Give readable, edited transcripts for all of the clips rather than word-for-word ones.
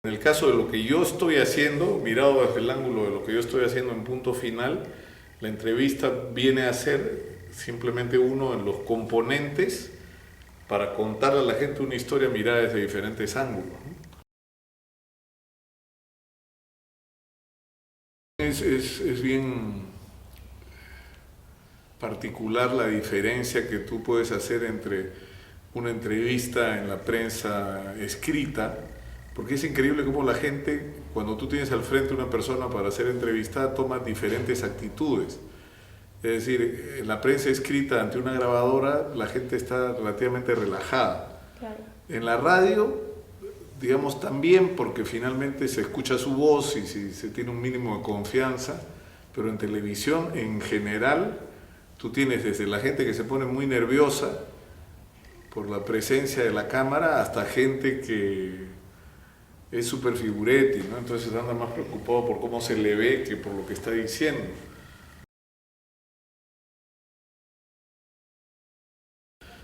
En el caso de lo que yo estoy haciendo, mirado desde el ángulo de lo que yo estoy haciendo en Punto Final, la entrevista viene a ser simplemente uno de los componentes para contarle a la gente una historia mirada desde diferentes ángulos, ¿no? Es bien particular la diferencia que tú puedes hacer entre una entrevista en la prensa escrita, porque es increíble cómo la gente, cuando tú tienes al frente una persona para ser entrevistada, toma diferentes actitudes. Es decir, en la prensa escrita ante una grabadora, la gente está relativamente relajada. Claro. En la radio, digamos también, porque finalmente se escucha su voz y se tiene un mínimo de confianza, pero en televisión en general, tú tienes desde la gente que se pone muy nerviosa por la presencia de la cámara hasta gente que es súper figuretti, ¿no? Entonces anda más preocupado por cómo se le ve que por lo que está diciendo.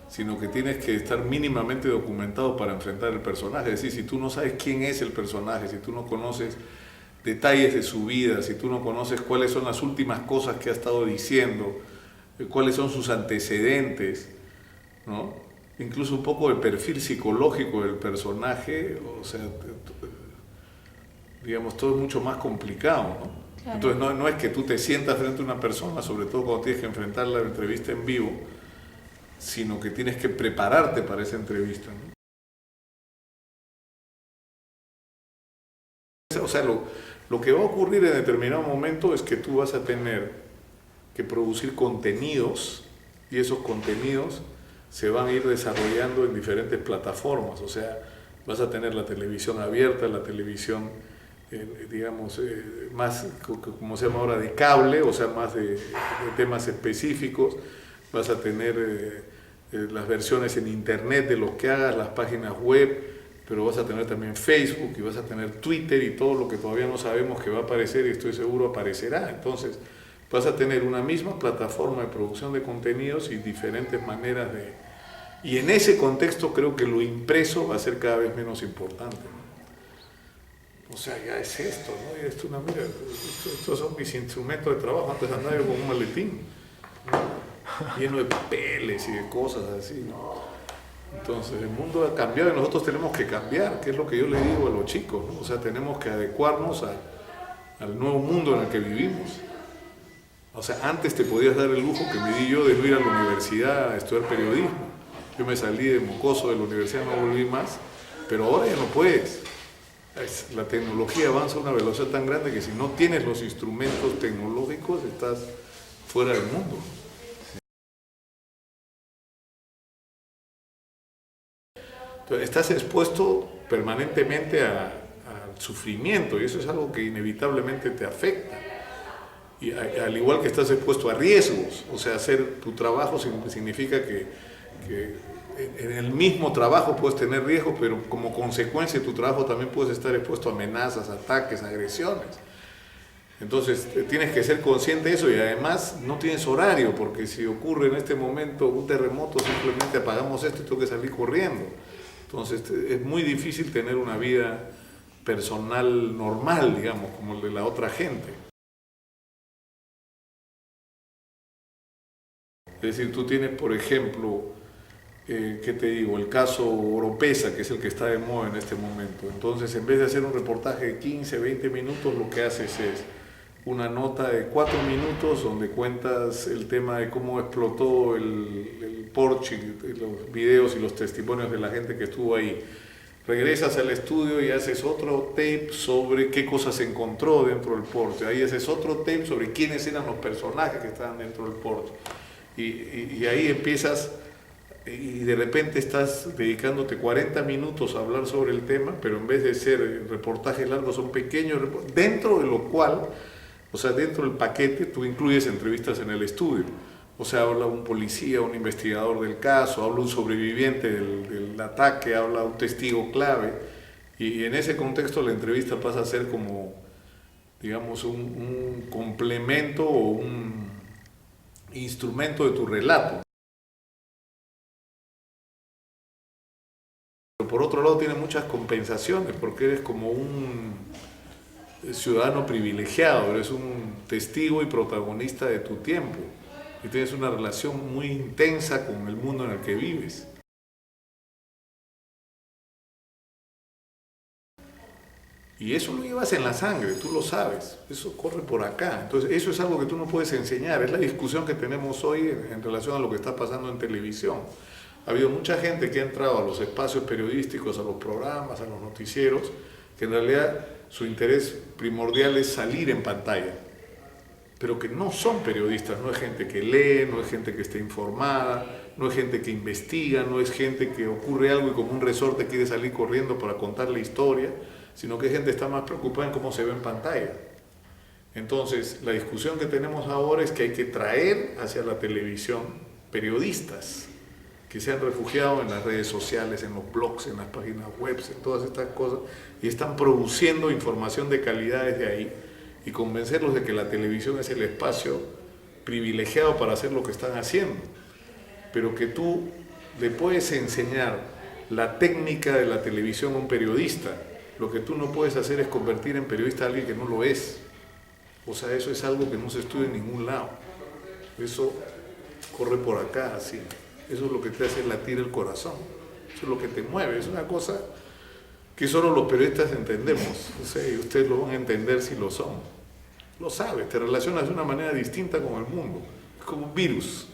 Sino que tienes que estar mínimamente documentado para enfrentar el personaje. Es decir, si tú no sabes quién es el personaje, si tú no conoces detalles de su vida, si tú no conoces cuáles son las últimas cosas que ha estado diciendo, cuáles son sus antecedentes, ¿no? Incluso un poco el perfil psicológico del personaje, o sea, digamos, todo es mucho más complicado, ¿no? Claro. Entonces no es que tú te sientas frente a una persona, sobre todo cuando tienes que enfrentar la entrevista en vivo, sino que tienes que prepararte para esa entrevista, ¿no? O sea, lo que va a ocurrir en determinado momento es que tú vas a tener que producir contenidos y esos contenidos se van a ir desarrollando en diferentes plataformas. O sea, vas a tener la televisión abierta, la televisión, digamos, más, como se llama ahora, de cable, o sea, más de temas específicos. Vas a tener las versiones en internet de lo que hagas, las páginas web, pero vas a tener también Facebook y vas a tener Twitter y todo lo que todavía no sabemos que va a aparecer y estoy seguro aparecerá. Entonces vas a tener una misma plataforma de producción de contenidos y diferentes maneras de... Y en ese contexto creo que lo impreso va a ser cada vez menos importante, ¿no? O sea, ya es esto, ¿no? Y esto, mira, estos son mis instrumentos de trabajo. Antes andaba yo con un maletín, ¿no? Lleno de papeles y de cosas así, ¿no? Entonces el mundo ha cambiado y nosotros tenemos que cambiar, que es lo que yo le digo a los chicos, ¿no? O sea, tenemos que adecuarnos al nuevo mundo en el que vivimos. O sea, antes te podías dar el lujo que me di yo de no ir a la universidad a estudiar periodismo. Yo me salí de mocoso de la universidad, no volví más, pero ahora ya no puedes. La tecnología avanza a una velocidad tan grande que si no tienes los instrumentos tecnológicos estás fuera del mundo. Entonces, estás expuesto permanentemente al sufrimiento y eso es algo que inevitablemente te afecta. Y al igual que estás expuesto a riesgos, o sea, hacer tu trabajo significa que en el mismo trabajo puedes tener riesgos, pero como consecuencia de tu trabajo también puedes estar expuesto a amenazas, ataques, agresiones. Entonces tienes que ser consciente de eso y además no tienes horario, porque si ocurre en este momento un terremoto simplemente apagamos esto y tengo que salir corriendo. Entonces es muy difícil tener una vida personal normal, digamos, como el de la otra gente. Es decir, tú tienes, por ejemplo, ¿qué te digo? El caso Oropesa, que es el que está de moda en este momento. Entonces, en vez de hacer un reportaje de 15, 20 minutos, lo que haces es una nota de 4 minutos donde cuentas el tema de cómo explotó el Porsche, los videos y los testimonios de la gente que estuvo ahí. Regresas al estudio y haces otro tape sobre qué cosas se encontró dentro del Porsche. Ahí haces otro tape sobre quiénes eran los personajes que estaban dentro del Porsche. Y ahí empiezas y de repente estás dedicándote 40 minutos a hablar sobre el tema, pero en vez de ser reportajes largos son pequeños, dentro de lo cual, o sea, dentro del paquete tú incluyes entrevistas en el estudio. O sea, habla un policía, un investigador del caso, habla un sobreviviente del ataque, habla un testigo clave, y en ese contexto la entrevista pasa a ser como, digamos, un complemento o un instrumento de tu relato. por otro lado tiene muchas compensaciones, porque eres como un ciudadano privilegiado, eres un testigo y protagonista de tu tiempo, y tienes una relación muy intensa con el mundo en el que vives. Y eso lo llevas en la sangre, tú lo sabes, eso corre por acá. Entonces eso es algo que tú no puedes enseñar, es la discusión que tenemos hoy en relación a lo que está pasando en televisión. Ha habido mucha gente que ha entrado a los espacios periodísticos, a los programas, a los noticieros, que en realidad su interés primordial es salir en pantalla, pero que no son periodistas, no es gente que lee, no es gente que esté informada, no es gente que investiga, no es gente que ocurre algo y como un resorte quiere salir corriendo para contar la historia, sino que gente está más preocupada en cómo se ve en pantalla. Entonces, la discusión que tenemos ahora es que hay que traer hacia la televisión periodistas que se han refugiado en las redes sociales, en los blogs, en las páginas web, en todas estas cosas, y están produciendo información de calidad desde ahí, y convencerlos de que la televisión es el espacio privilegiado para hacer lo que están haciendo, pero que tú le puedes enseñar la técnica de la televisión a un periodista. Lo que tú no puedes hacer es convertir en periodista a alguien que no lo es. O sea, eso es algo que no se estudia en ningún lado. Eso corre por acá, así. Eso es lo que te hace latir el corazón. Eso es lo que te mueve. Es una cosa que solo los periodistas entendemos. O sea, y ustedes lo van a entender si lo son. Lo sabes, te relacionas de una manera distinta con el mundo. Es como un virus.